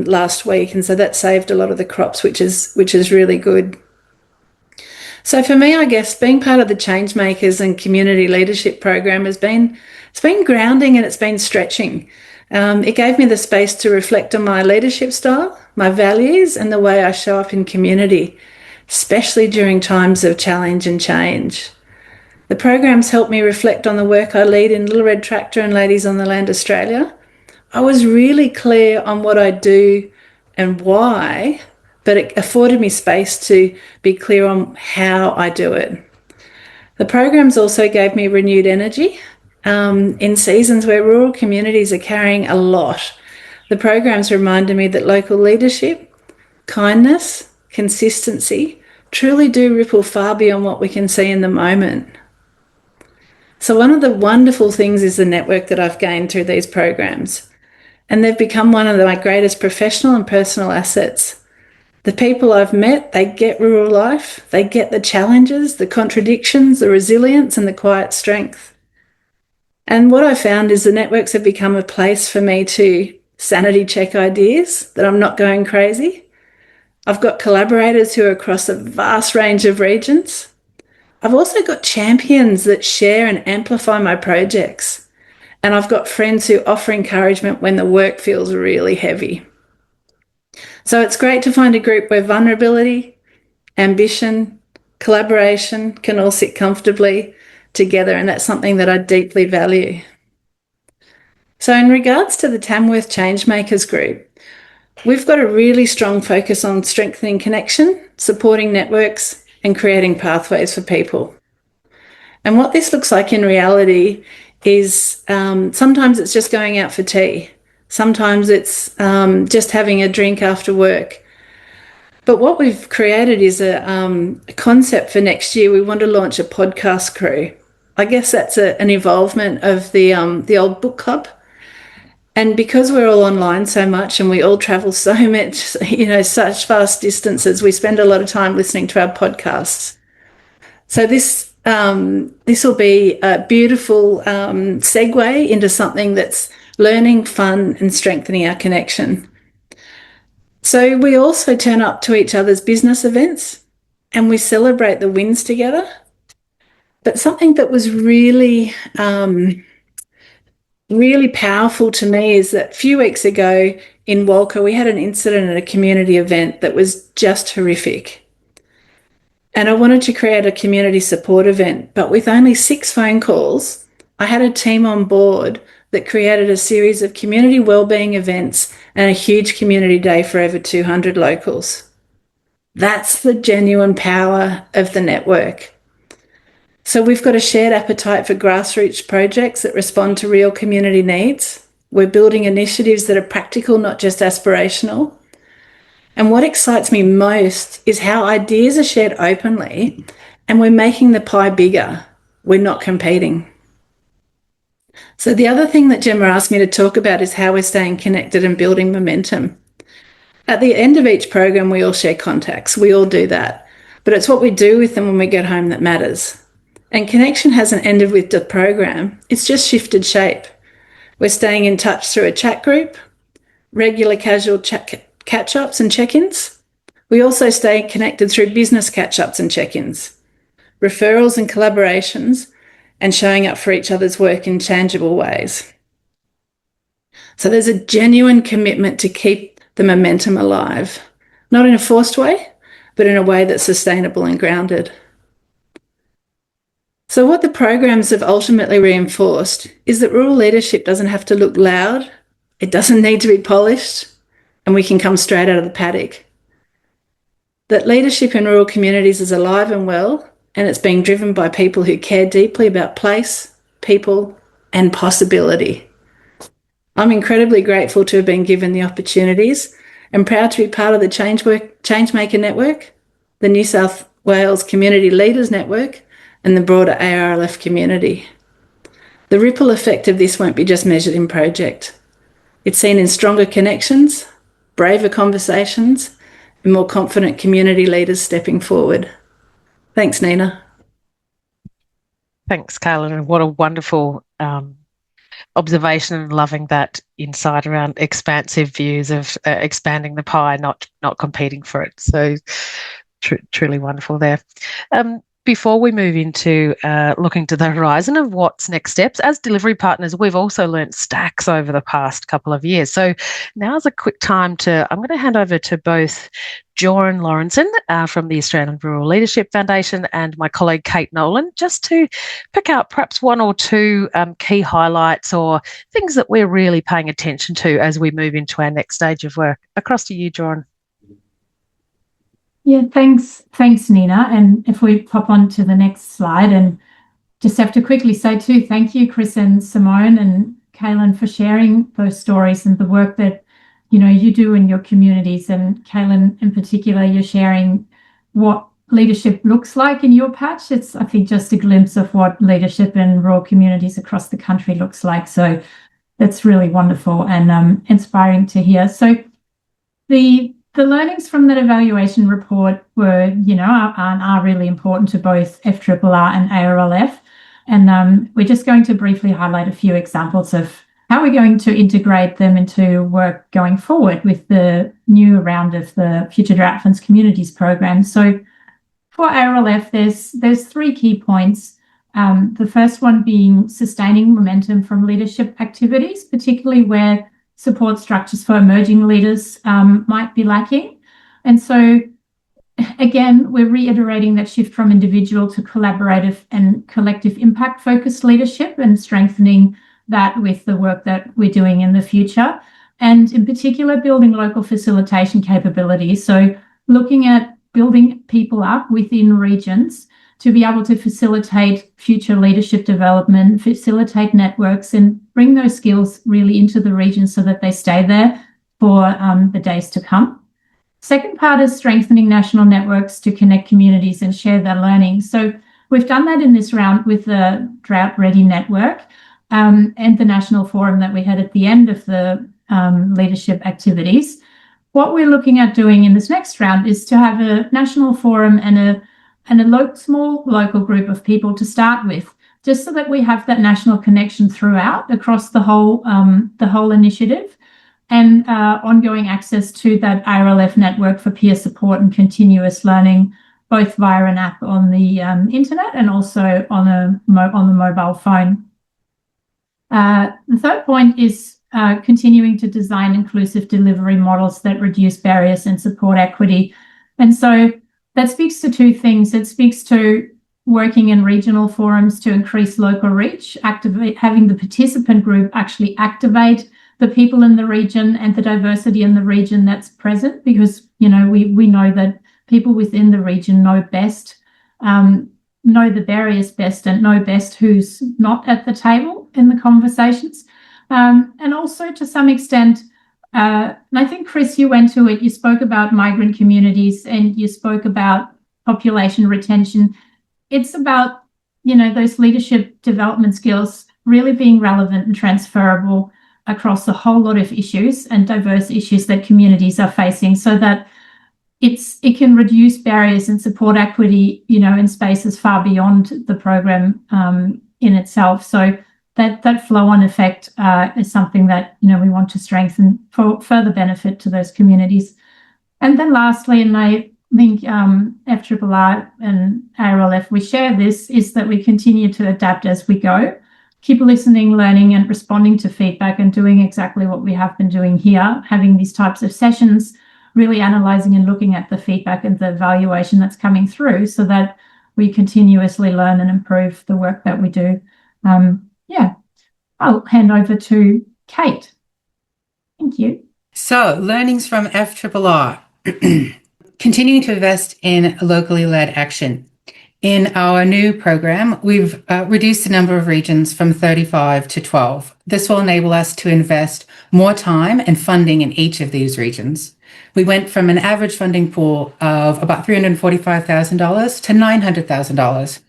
last week, and so that saved a lot of the crops, which is really good. So for me, I guess being part of the change makers and community leadership program it's been grounding and it's been stretching. It gave me the space to reflect on my leadership style, my values, and the way I show up in community, especially during times of challenge and change. The programs helped me reflect on the work I lead in Little Red Tractor and Ladies on the Land Australia. I was really clear on what I do and why, but it afforded me space to be clear on how I do it. The programs also gave me renewed energy. In seasons where rural communities are carrying a lot, the programs reminded me that local leadership, kindness, consistency truly do ripple far beyond what we can see in the moment. So one of the wonderful things is the network that I've gained through these programs, and they've become one of my greatest professional and personal assets. The people I've met, they get rural life, they get the challenges, the contradictions, the resilience and the quiet strength. And what I found is the networks have become a place for me to sanity check ideas, that I'm not going crazy. I've got collaborators who are across a vast range of regions. I've also got champions that share and amplify my projects. And I've got friends who offer encouragement when the work feels really heavy. So it's great to find a group where vulnerability, ambition, collaboration can all sit comfortably together, and that's something that I deeply value. So in regards to the Tamworth Changemakers Group, we've got a really strong focus on strengthening connection, supporting networks, and creating pathways for people. And what this looks like in reality is sometimes it's just going out for tea. Sometimes it's just having a drink after work. But what we've created is a concept for next year. We want to launch a podcast crew. I guess that's an involvement of the old book club. And because we're all online so much and we all travel so much, such vast distances, we spend a lot of time listening to our podcasts. So this will be a beautiful segue into something that's learning, fun, and strengthening our connection. So we also turn up to each other's business events and we celebrate the wins together. But something that was really powerful to me is that a few weeks ago in Walker, we had an incident at a community event that was just horrific. And I wanted to create a community support event, but with only 6 phone calls, I had a team on board that created a series of community wellbeing events and a huge community day for over 200 locals. That's the genuine power of the network. So we've got a shared appetite for grassroots projects that respond to real community needs. We're building initiatives that are practical, not just aspirational. And what excites me most is how ideas are shared openly and we're making the pie bigger. We're not competing. So the other thing that Gemma asked me to talk about is how we're staying connected and building momentum. At the end of each program, we all share contacts. We all do that. But it's what we do with them when we get home that matters. And connection hasn't ended with the program. It's just shifted shape. We're staying in touch through a chat group, regular casual catch-ups and check-ins. We also stay connected through business catch-ups and check-ins, referrals and collaborations, and showing up for each other's work in tangible ways. So there's a genuine commitment to keep the momentum alive, not in a forced way, but in a way that's sustainable and grounded. So what the programs have ultimately reinforced is that rural leadership doesn't have to look loud, it doesn't need to be polished, and we can come straight out of the paddock. That leadership in rural communities is alive and well, and it's being driven by people who care deeply about place, people, and possibility. I'm incredibly grateful to have been given the opportunities and proud to be part of the Changemaker Network, the New South Wales Community Leaders Network, and the broader ARLF community. The ripple effect of this won't be just measured in project. It's seen in stronger connections, braver conversations, and more confident community leaders stepping forward. Thanks, Nina. Thanks, Carlin. And what a wonderful observation, and loving that insight around expansive views of expanding the pie, not competing for it. So truly wonderful there. Before we move into looking to the horizon of what's next steps, as delivery partners, we've also learnt stacks over the past couple of years. So now's a quick time I'm going to hand over to both Joran Lawrenson from the Australian Rural Leadership Foundation and my colleague Kate Nolan, just to pick out perhaps one or two key highlights or things that we're really paying attention to as we move into our next stage of work. Across to you, Joran. Yeah, thanks, Nina. And if we pop on to the next slide, and just have to quickly say too, thank you, Chris and Simone and Kaylin, for sharing those stories and the work that you do in your communities. And Kaylin, in particular, you're sharing what leadership looks like in your patch. It's, I think, just a glimpse of what leadership in rural communities across the country looks like. So that's really wonderful and inspiring to hear. So the learnings from that evaluation report were, are really important to both FRRR and ARLF. And we're just going to briefly highlight a few examples of how we're going to integrate them into work going forward with the new round of the Future Drought Funds Communities program. So for ARLF, there's three key points. The first one being sustaining momentum from leadership activities, particularly where support structures for emerging leaders might be lacking. And so, again, we're reiterating that shift from individual to collaborative and collective impact focused leadership and strengthening that with the work that we're doing in the future. And in particular, building local facilitation capabilities. So looking at building people up within regions to be able to facilitate future leadership development, facilitate networks, and bring those skills really into the region so that they stay there for the days to come. Second part is strengthening national networks to connect communities and share their learning. So we've done that in this round with the Drought Ready Network and the national forum that we had at the end of the leadership activities. What we're looking at doing in this next round is to have a national forum and a small local group of people to start with, just so that we have that national connection throughout across the whole initiative, and ongoing access to that ARLF network for peer support and continuous learning, both via an app on the internet and also on the mobile phone. The third point is continuing to design inclusive delivery models that reduce barriers and support equity. And so that speaks to two things. It speaks to working in regional forums to increase local reach, having the participant group actually activate the people in the region and the diversity in the region that's present, because we know that people within the region know best, know the barriers best, and know best who's not at the table in the conversations. And also, to some extent, And I think, Chris, you went to it. You spoke about migrant communities and you spoke about population retention. It's about, those leadership development skills really being relevant and transferable across a whole lot of issues and diverse issues that communities are facing, so that it can reduce barriers and support equity, in spaces far beyond the program in itself. So that flow-on effect is something that we want to strengthen for further benefit to those communities. And then lastly, and I think FRRR and ARLF, we share this, is that we continue to adapt as we go, keep listening, learning and responding to feedback, and doing exactly what we have been doing here, having these types of sessions, really analysing and looking at the feedback and the evaluation that's coming through, so that we continuously learn and improve the work that we do. I'll hand over to Kate. Thank you. So, learnings from FRRR. Continuing to invest in locally led action. In our new program, we've reduced the number of regions from 35 to 12. This will enable us to invest more time and funding in each of these regions. We went from an average funding pool of about $345,000 to $900,000.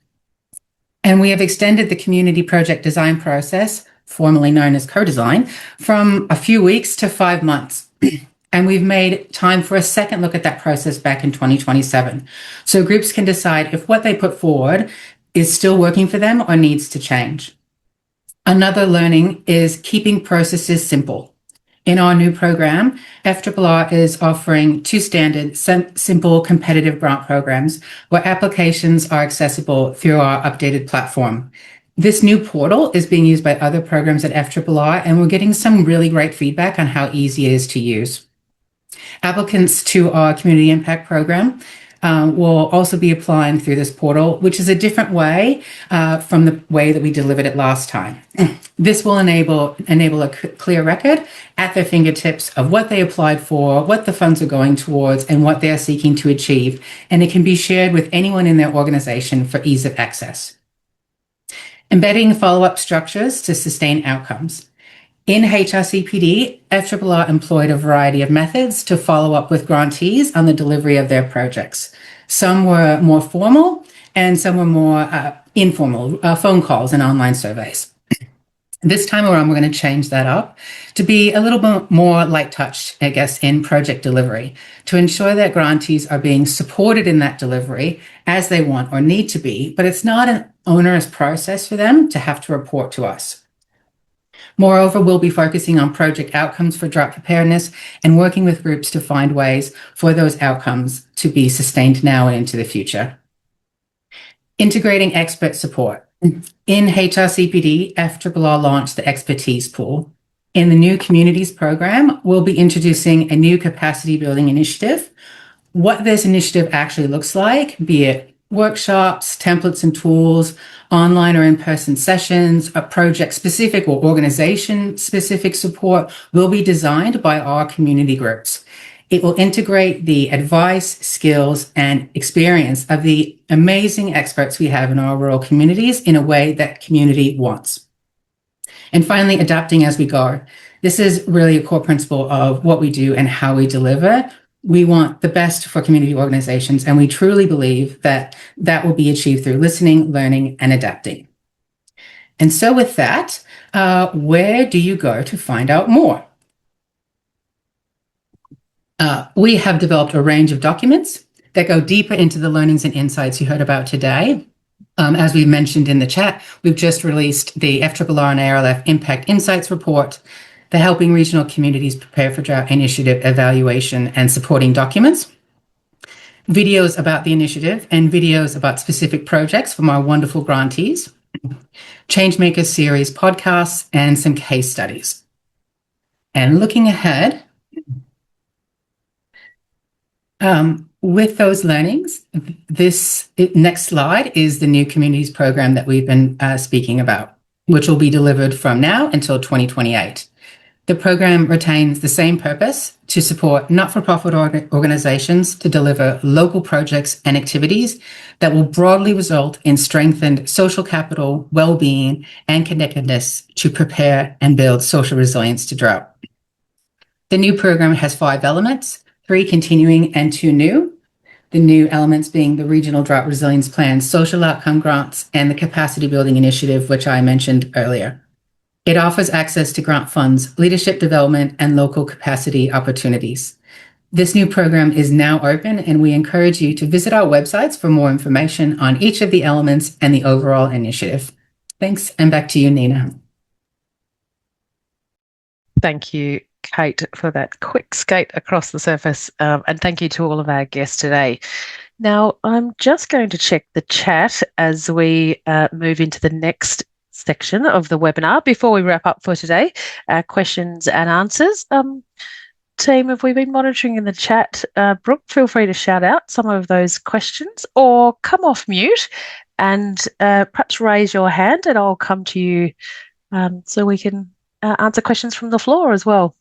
And we have extended the community project design process, formerly known as co-design, from a few weeks to 5 months. And we've made time for a second look at that process back in 2027. So groups can decide if what they put forward is still working for them or needs to change. Another learning is keeping processes simple. In our new program, FRRR is offering 2 standard, simple, competitive grant programs where applications are accessible through our updated platform. This new portal is being used by other programs at FRRR, and we're getting some really great feedback on how easy it is to use. Applicants to our community impact program will also be applying through this portal, which is a different way from the way that we delivered it last time. This will enable a clear record at their fingertips of what they applied for, what the funds are going towards, and what they're seeking to achieve. And it can be shared with anyone in their organization for ease of access. Embedding follow-up structures to sustain outcomes. In HRCPD, FRRR employed a variety of methods to follow up with grantees on the delivery of their projects. Some were more formal and some were more informal, phone calls and online surveys. This time around, we're going to change that up to be a little bit more light touch, I guess, in project delivery, to ensure that grantees are being supported in that delivery as they want or need to be, but it's not an onerous process for them to have to report to us. Moreover, we'll be focusing on project outcomes for drought preparedness and working with groups to find ways for those outcomes to be sustained now and into the future. Integrating expert support. In HRCPD, FRRR launched the expertise pool. In the new communities program, we'll be introducing a new capacity building initiative. What this initiative actually looks like, be it workshops, templates and tools, online or in-person sessions, a project-specific or organization-specific support will be designed by our community groups. It will integrate the advice, skills, and experience of the amazing experts we have in our rural communities in a way that community wants. And finally, adapting as we go. This is really a core principle of what we do and how we deliver. We want the best for community organizations, and we truly believe that that will be achieved through listening, learning, and adapting. And so with that, where do you go to find out more? We have developed a range of documents that go deeper into the learnings and insights you heard about today. As we mentioned in the chat, we've just released the FRRR and ARLF Impact Insights Report, the Helping Regional Communities Prepare for Drought Initiative evaluation and supporting documents, videos about the initiative and videos about specific projects from our wonderful grantees, Changemakers series podcasts, and some case studies. And looking ahead, with those learnings, this next slide is the new communities program that we've been speaking about, which will be delivered from now until 2028. The program retains the same purpose to support not-for-profit organizations to deliver local projects and activities that will broadly result in strengthened social capital, well-being, and connectedness to prepare and build social resilience to drought. The new program has 5 elements, 3 continuing and 2 new. The new elements being the Regional Drought Resilience Plan, Social Outcome Grants, and the Capacity Building Initiative, which I mentioned earlier. It offers access to grant funds, leadership development, and local capacity opportunities. This new program is now open, and we encourage you to visit our websites for more information on each of the elements and the overall initiative. Thanks, and back to you, Nina. Thank you, Kate, for that quick skate across the surface, and thank you to all of our guests today. Now, I'm just going to check the chat as we move into the next section of the webinar before we wrap up for today. Questions and answers. Team, have we been monitoring in the chat? Brooke, feel free to shout out some of those questions or come off mute and perhaps raise your hand and I'll come to you so we can answer questions from the floor as well.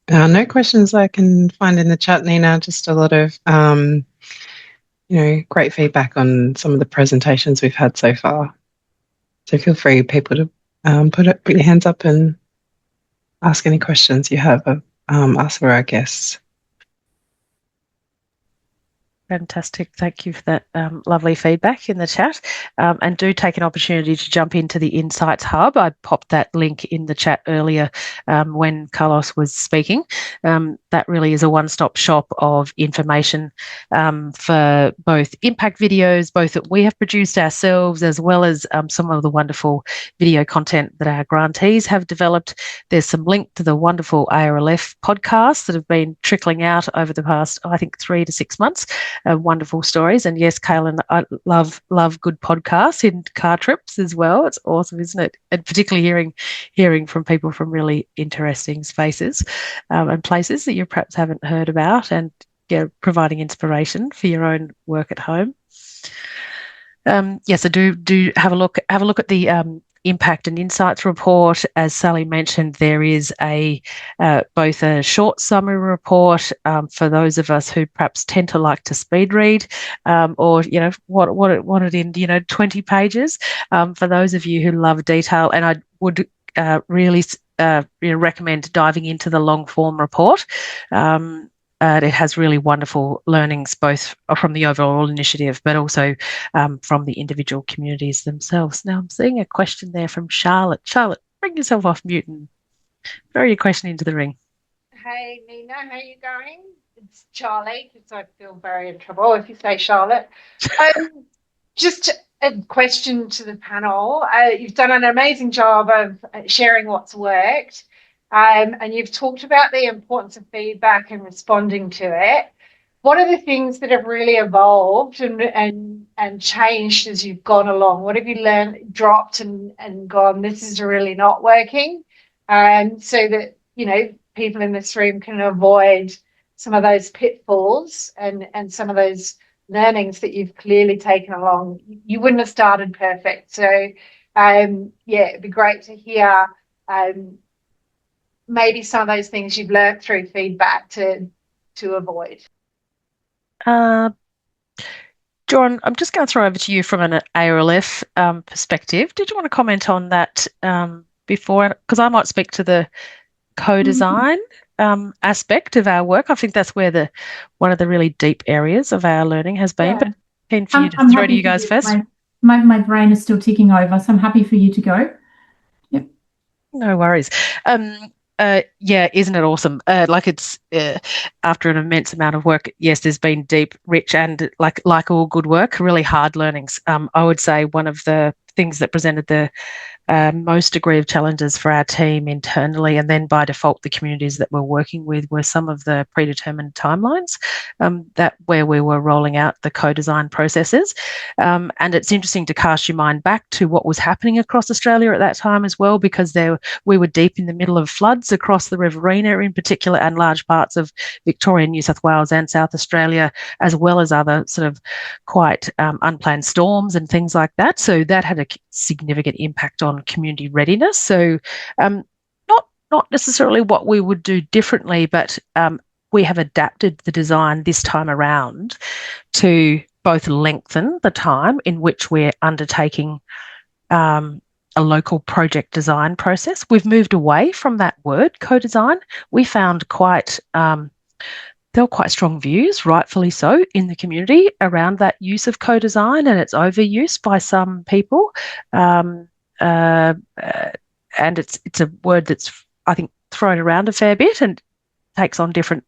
No questions I can find in the chat, Nina, just a lot of great feedback on some of the presentations we've had so far. So feel free, people, to put your hands up and ask any questions you have of us or our guests. Fantastic. Thank you for that lovely feedback in the chat. And do take an opportunity to jump into the Insights Hub. I popped that link in the chat earlier when Carlos was speaking. That really is a one-stop shop of information for both impact videos, both that we have produced ourselves, as well as some of the wonderful video content that our grantees have developed. There's some link to the wonderful ARLF podcasts that have been trickling out over the past, I think, 3 to 6 months. Wonderful stories. And yes, Kaylin, I love good podcasts in car trips as well. It's awesome, isn't it? And particularly hearing from people from really interesting spaces and places that you perhaps haven't heard about, and providing inspiration for your own work at home. Yes, I do have a look at the Impact and Insights report. As Sally mentioned, there is both a short summary report for those of us who perhaps tend to like to speed read, or want it in 20 pages. For those of you who love detail, and I would really recommend diving into the long form report. It has really wonderful learnings, both from the overall initiative, but also from the individual communities themselves. Now, I'm seeing a question there from Charlotte. Charlotte, bring yourself off mute and throw your question into the ring. Hey, Nina, how are you going? It's Charlie, because I feel very in trouble if you say Charlotte. Just a question to the panel. You've done an amazing job of sharing what's worked. And you've talked about the importance of feedback and responding to it. What are the things that have really evolved and changed as you've gone along? What have you learned, dropped and gone, this is really not working? So that, people in this room can avoid some of those pitfalls and some of those learnings that you've clearly taken along. You wouldn't have started perfect. So, it'd be great to hear maybe some of those things you've learned through feedback to avoid. John, I'm just going to throw over to you from an ARLF perspective. Did you want to comment on that before? Because I might speak to the co-design aspect of our work. I think that's where one of the really deep areas of our learning has been. Yeah. But keen for you to throw to you guys first. My brain is still ticking over, so I'm happy for you to go. Yep. No worries. Isn't it awesome? It's after an immense amount of work. Yes, there's been deep, rich, and like all good work, really hard learnings. I would say one of the things that presented the most degree of challenges for our team internally, and then by default the communities that we're working with, were some of the predetermined timelines where we were rolling out the co-design processes. And it's interesting to cast your mind back to what was happening across Australia at that time as well, because we were deep in the middle of floods across the Riverina in particular, and large parts of Victoria, New South Wales and South Australia, as well as other sort of quite unplanned storms and things like that. So that had a significant impact on community readiness. So not necessarily what we would do differently, but we have adapted the design this time around to both lengthen the time in which we're undertaking a local project design process. We've moved away from that word, co-design. We found there were quite strong views, rightfully so, in the community around that use of co-design and its overuse by some people. And it's a word that's, I think, thrown around a fair bit and takes on different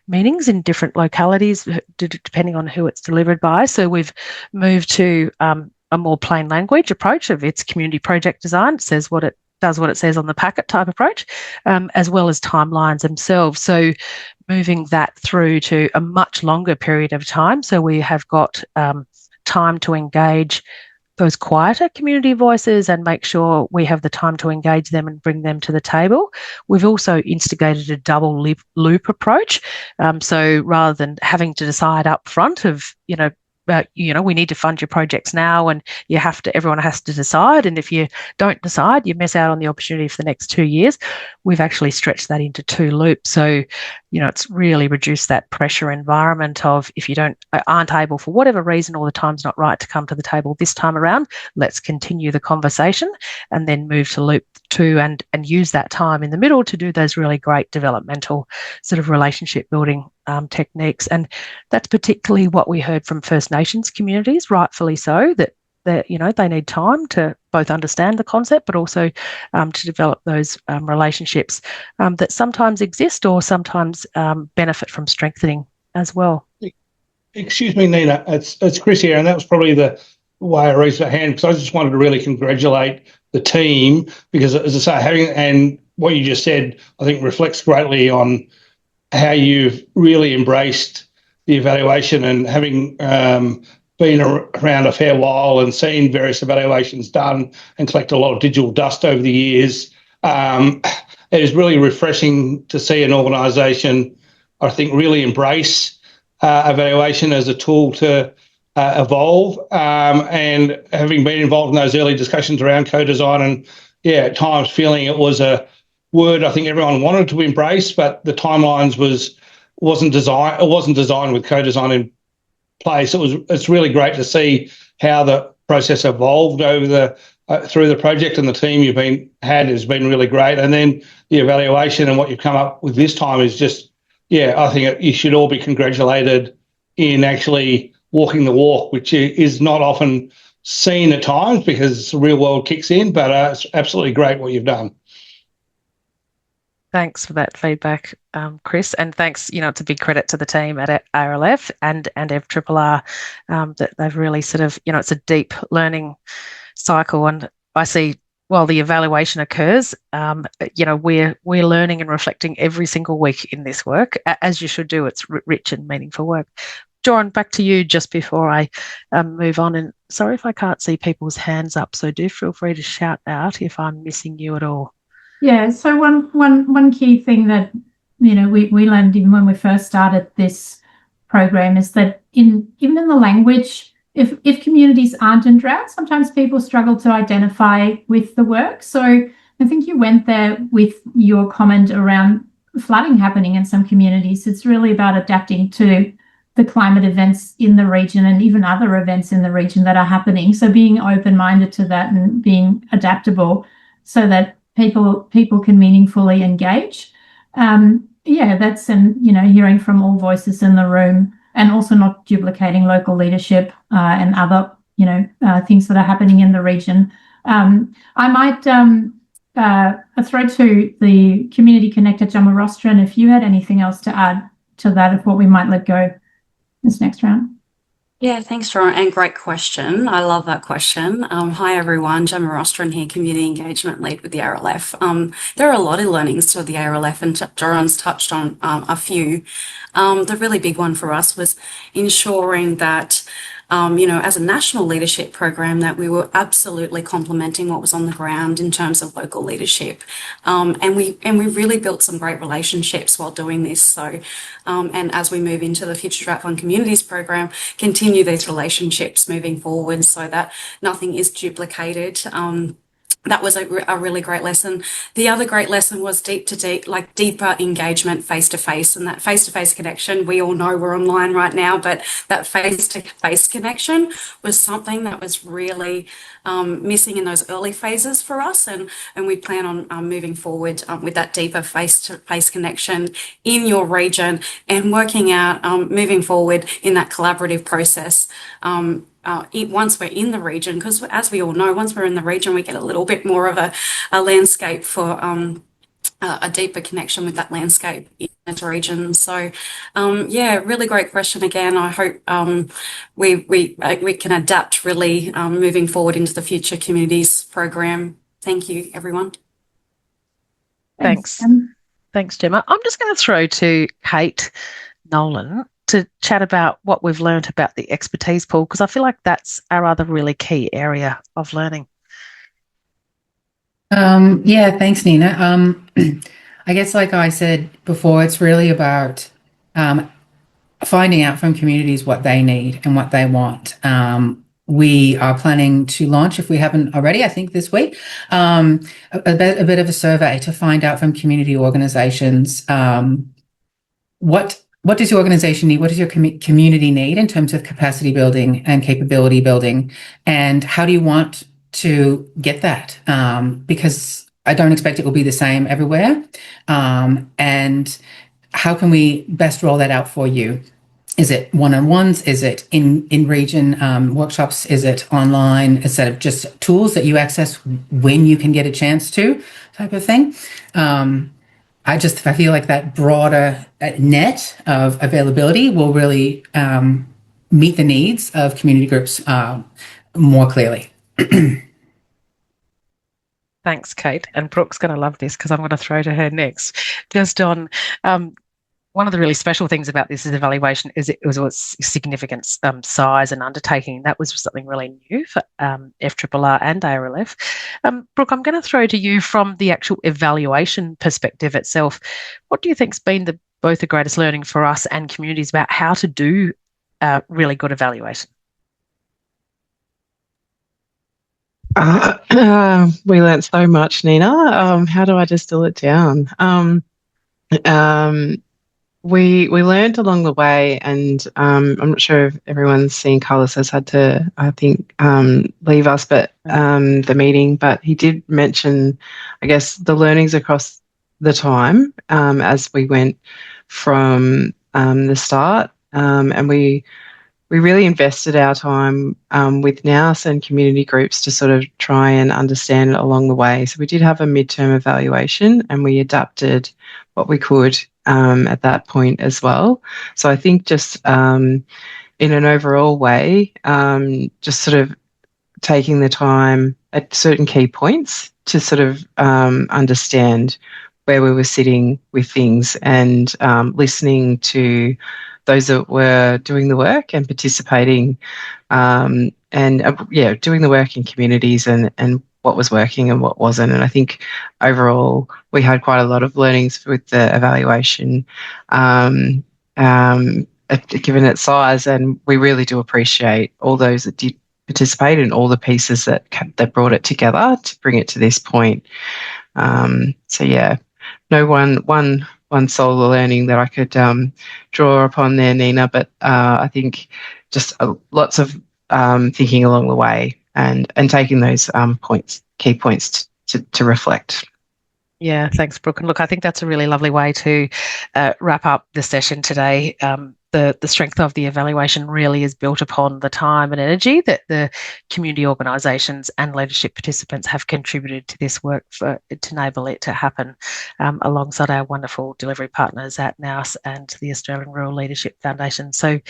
meanings in different localities depending on who it's delivered by. So we've moved to a more plain language approach of its community project design. It says what it does, what it says on the packet type approach, as well as timelines themselves. So moving that through to a much longer period of time. So we have got time to engage those quieter community voices and make sure we have the time to engage them and bring them to the table. We've also instigated a double loop approach. So rather than having to decide up front of, we need to fund your projects now and everyone has to decide. And if you don't decide, you miss out on the opportunity for the next 2 years. We've actually stretched that into 2 loops. So, it's really reduced that pressure environment of if you aren't able for whatever reason or the time's not right to come to the table this time around, let's continue the conversation and then move to loop 2 and use that time in the middle to do those really great developmental sort of relationship building techniques. And that's particularly what we heard from First Nations communities, rightfully so, that they need time to both understand the concept, but also to develop those relationships that sometimes exist or sometimes benefit from strengthening as well. Excuse me, Nina, it's Chris here, and that was probably the why I raised my hand, because I just wanted to really congratulate the team, because as I say, and what you just said, I think reflects greatly on how you've really embraced the evaluation and having been around a fair while and seen various evaluations done and collect a lot of digital dust over the years. It is really refreshing to see an organisation, I think, really embrace evaluation as a tool to evolve. And having been involved in those early discussions around co-design and, at times feeling it was a word I think everyone wanted to embrace, but the timelines wasn't designed with co-design in place. It's really great to see how the process evolved over through the project, and the team you've had has been really great. And then the evaluation and what you've come up with this time is just, I think you should all be congratulated in actually walking the walk, which is not often seen at times because the real world kicks in, but it's absolutely great what you've done. Thanks for that feedback, Chris, and thanks. It's a big credit to the team at ARLF and FRRR that they've really sort of, it's a deep learning cycle. And I see while the evaluation occurs, we're learning and reflecting every single week in this work, as you should do. It's rich and meaningful work. John, back to you just before I move on. And sorry if I can't see people's hands up, so do feel free to shout out if I'm missing you at all. Yeah, so one key thing that we learned even when we first started this program is that even in the language, if communities aren't in drought, sometimes people struggle to identify with the work. So I think you went there with your comment around flooding happening in some communities. It's really about adapting to the climate events in the region and even other events in the region that are happening. So being open-minded to that and being adaptable so that people can meaningfully engage. That's hearing from all voices in the room and also not duplicating local leadership and other things that are happening in the region. I might throw to the community connector, Gemma Rostron, if you had anything else to add to that of what we might let go this next round. Yeah, thanks, Ron, and great question. I love that question. Hi, everyone. Gemma Rostron here, Community Engagement Lead with the ARLF. There are a lot of learnings to the ARLF, and Joran's touched on a few. The really big one for us was ensuring that, as a national leadership program, that we were absolutely complementing what was on the ground in terms of local leadership. And we really built some great relationships while doing this. So, and as we move into the Future Drought Fund Communities program, continue these relationships moving forward so that nothing is duplicated. that was a really great lesson. The other great lesson was deeper engagement face-to-face, and that face-to-face connection. We all know we're online right now, but that face-to-face connection was something that was really missing in those early phases for us, and we plan on moving forward with that deeper face-to-face connection in your region and working out moving forward in that collaborative process. Once we're in the region, because as we all know, once we're in the region, we get a little bit more of a landscape for a deeper connection with that landscape in that region. So, yeah, really great question again. I hope we can adapt really moving forward into the Future Communities program. Thank you, everyone. Thanks. Thanks, Gemma. I'm just going to throw to Kate Nolan to chat about what we've learned about the expertise pool, because I feel like that's our other really key area of learning. Yeah, thanks, Nina. I guess, like I said before, it's really about finding out from communities what they need and what they want. We are planning to launch, if we haven't already, I think this week, a bit of a survey to find out from community organisations what does your organisation need? What does your community need in terms of capacity building and capability building? And how do you want to get that? Because I don't expect it will be the same everywhere. And how can we best roll that out for you? Is it one-on-ones? Is it in region workshops? Is it online? A set of just tools that you access when you can get a chance to, type of thing? I feel like that broader net of availability will really meet the needs of community groups more clearly. Thanks, Kate. And Brooke's going to love this because I'm going to throw to her next. Just on one of the really special things about this evaluation is it was significant size and undertaking. That was something really new for FRRR and ARLF. Brooke, I'm going to throw to you from the actual evaluation perspective itself. What do you think's been both the greatest learning for us and communities about how to do really good evaluation? We learnt so much, Nina. How do I distill it down? We learned along the way, and I'm not sure if everyone's seen Carlos has had to, I think, leave us, but the meeting. But he did mention, I guess, the learnings across the time as we went from the start, and we really invested our time with NOUS and community groups to sort of try and understand it along the way. So we did have a midterm evaluation, and we adapted what we could at that point as well. So I think just in an overall way, just sort of taking the time at certain key points to sort of understand where we were sitting with things, and listening to those that were doing the work and participating, and doing the work in communities, and what was working and what wasn't. And I think overall we had quite a lot of learnings with the evaluation, given its size, and we really do appreciate all those that did participate and all the pieces that brought it together to bring it to this point. So yeah, no one solo learning that I could draw upon there, Nina, but I think just lots of thinking along the way, and taking those key points to reflect. Yeah, thanks, Brooke. And look, I think that's a really lovely way to wrap up the session today. The strength of the evaluation really is built upon the time and energy that the community organisations and leadership participants have contributed to this work to enable it to happen, alongside our wonderful delivery partners at NOUS and the Australian Rural Leadership Foundation. So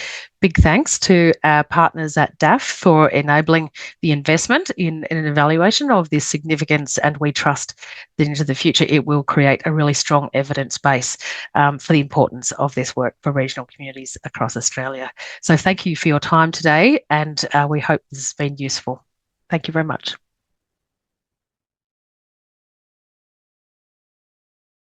big thanks to our partners at DAF for enabling the investment in an evaluation of this significance, and we trust that into the future it will create a really strong evidence base for the importance of this work for regional communities across Australia. So thank you for your time today, and we hope this has been useful. Thank you very much.